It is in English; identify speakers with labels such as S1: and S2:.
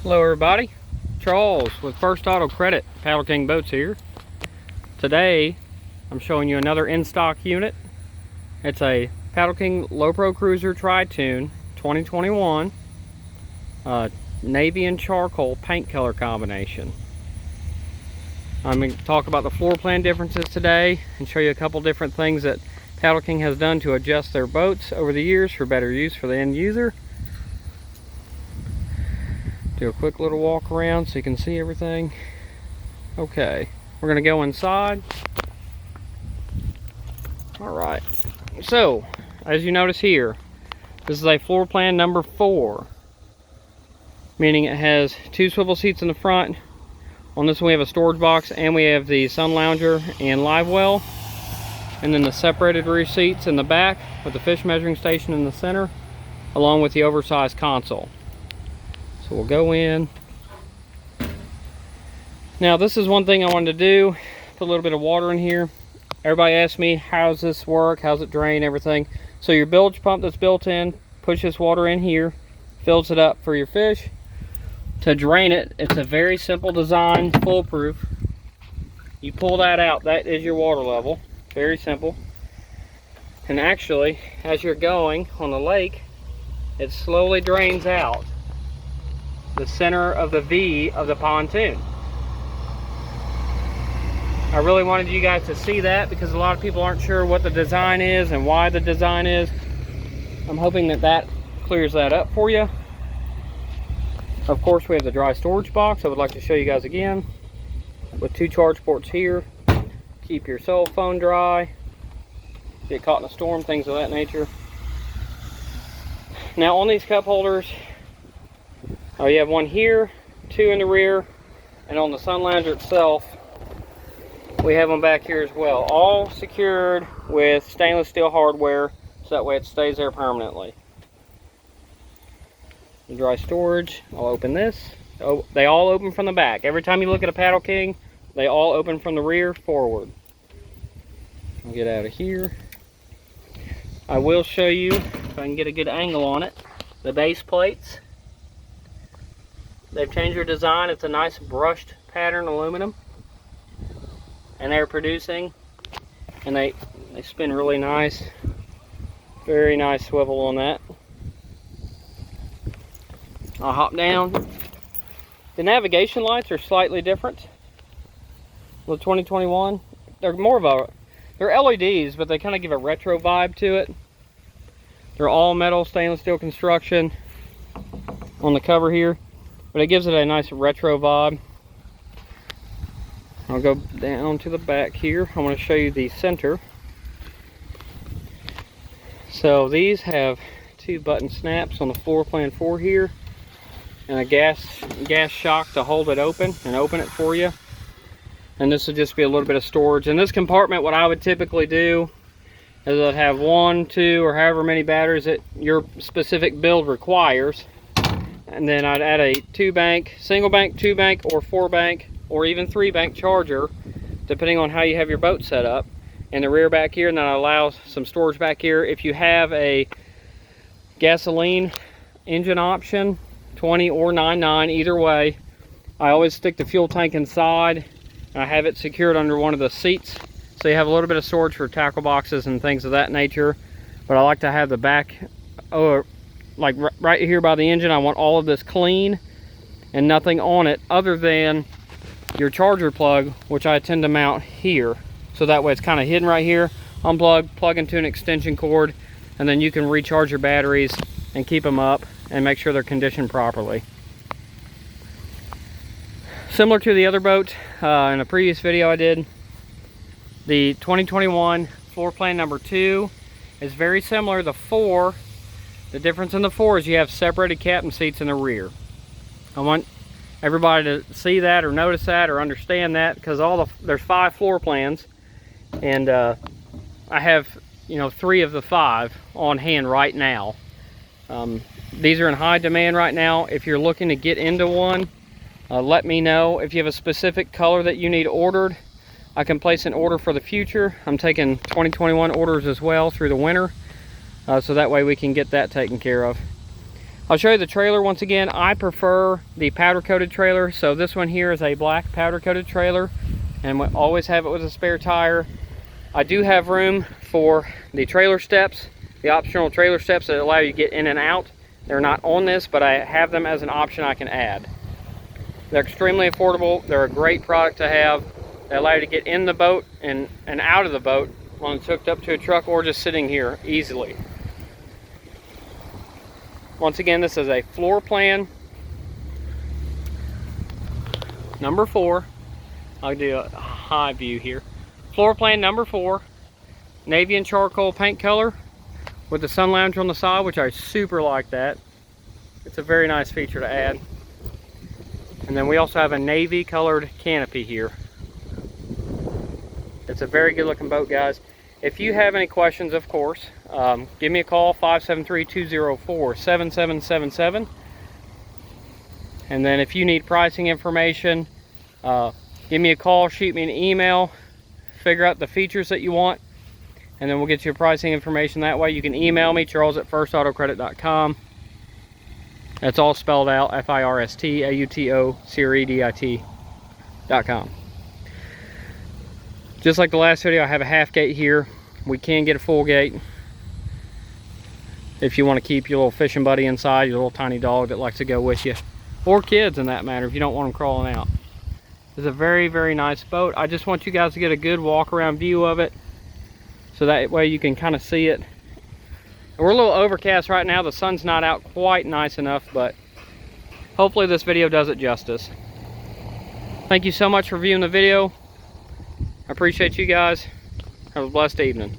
S1: Hello everybody, Charles with First Auto Credit, Paddleking Boats here. Today I'm showing you another in-stock unit. It's a Paddleking LoPro Cruiser Tri-Tune 2021 navy and charcoal paint color combination. I'm going to talk about the floor plan differences today and show you a couple different things that Paddleking has done to adjust their boats over the years for better use for the end user. Do a quick little walk around so you can see everything. Okay, we're gonna go inside. All right, so as you notice here, this is a floor plan number 4, meaning it has 2 swivel seats in the front. On this one we have a storage box, and we have the sun lounger and Livewell, and then the separated rear seats in the back with the fish measuring station in the center, along with the oversized console. So we'll go in. Now this is one thing I wanted to do, put a little bit of water in here. Everybody asks me, how's this work, how's it drain, everything. So your bilge pump that's built in, push this water in here, fills it up for your fish. To drain it, it's a very simple design, foolproof. You pull that out, that is your water level. Very simple. And actually, as you're going on the lake, it slowly drains out the center of the V of the pontoon. I really wanted you guys to see that because a lot of people aren't sure what the design is and why the design is. I'm hoping that that clears that up for you. Of course, we have the dry storage box I would like to show you guys again, with 2 charge ports here. Keep your cell phone dry, get caught in a storm, things of that nature. Now on these cup holders, you have one here, 2 in the rear, and on the sun lounger itself, we have them back here as well. All secured with stainless steel hardware, so that way it stays there permanently. The dry storage, I'll open this. Oh, they all open from the back. Every time you look at a Paddleking, they all open from the rear forward. I'll get out of here. I will show you, if I can get a good angle on it, the base plates. They've changed their design. It's a nice brushed pattern aluminum, and they're producing, and they spin really nice. Very nice swivel on that. I'll hop down. The navigation lights are slightly different with 2021. They're more of a, they're LEDs, but they kind of give a retro vibe to it. They're all metal stainless steel construction on the cover here, but it gives it a nice retro vibe. I'll go down to the back here. I want to show you the center. So these have 2 button snaps on the floor plan 4 here, and a gas shock to hold it open and open it for you. And this will just be a little bit of storage. In this compartment, what I would typically do is I'd have 1, 2, or however many batteries that your specific build requires. And then I'd add a 2-bank, single bank, 2-bank, or 4-bank, or even 3-bank charger, depending on how you have your boat set up, in the rear back here. And that allows some storage back here. If you have a gasoline engine option, 20 or 99, either way, I always stick the fuel tank inside, and I have it secured under one of the seats, so you have a little bit of storage for tackle boxes and things of that nature. But I like to have the back, like right here by the engine, I want all of this clean and nothing on it other than your charger plug, which I tend to mount here, so that way it's kind of hidden right here. Unplug, plug into an extension cord, and then you can recharge your batteries and keep them up and make sure they're conditioned properly. Similar to the other boat in a previous video I did, the 2021 floor plan number 2 is very similar. The 4, the difference in the 4 is you have separated captain seats in the rear. I want everybody to see that or notice that or understand that, because there's 5 floor plans, and I have 3 of the 5 on hand right now. These are in high demand right now. If you're looking to get into one, let me know. If you have a specific color that you need ordered, I can place an order for the future. I'm taking 2021 orders as well through the winter, so that way we can get that taken care of. I'll show you the trailer once again. I prefer the powder coated trailer, so this one here is a black powder coated trailer, and we always have it with a spare tire. I do have room for the trailer steps, the optional trailer steps that allow you to get in and out. They're not on this, but I have them as an option I can add. They're extremely affordable. They're a great product to have. They allow you to get in the boat and out of the boat when it's hooked up to a truck or just sitting here easily. Once again, this is a floor plan number 4. I'll do a high view here. Floor plan number 4, navy and charcoal paint color with the sun lounger on the side, which I super like that. It's a very nice feature to add. And then we also have a navy colored canopy here. It's a very good looking boat, guys. If you have any questions, of course, give me a call, 573-204-7777. And then if you need pricing information, give me a call, shoot me an email, figure out the features that you want, and then we'll get you pricing information that way. You can email me, charles@firstautocredit.com. That's all spelled out, FIRSTAUTO-CREDIT.com. Just like the last video, I have a half gate here. We can get a full gate if you want to keep your little fishing buddy inside, your little tiny dog that likes to go with you, or kids in that matter if you don't want them crawling out. It's a very, very nice boat. I just want you guys to get a good walk around view of it, so that way you can kind of see it. We're a little overcast right now. The sun's not out quite nice enough, but hopefully this video does it justice. Thank you so much for viewing the video. I appreciate you guys. Have a blessed evening.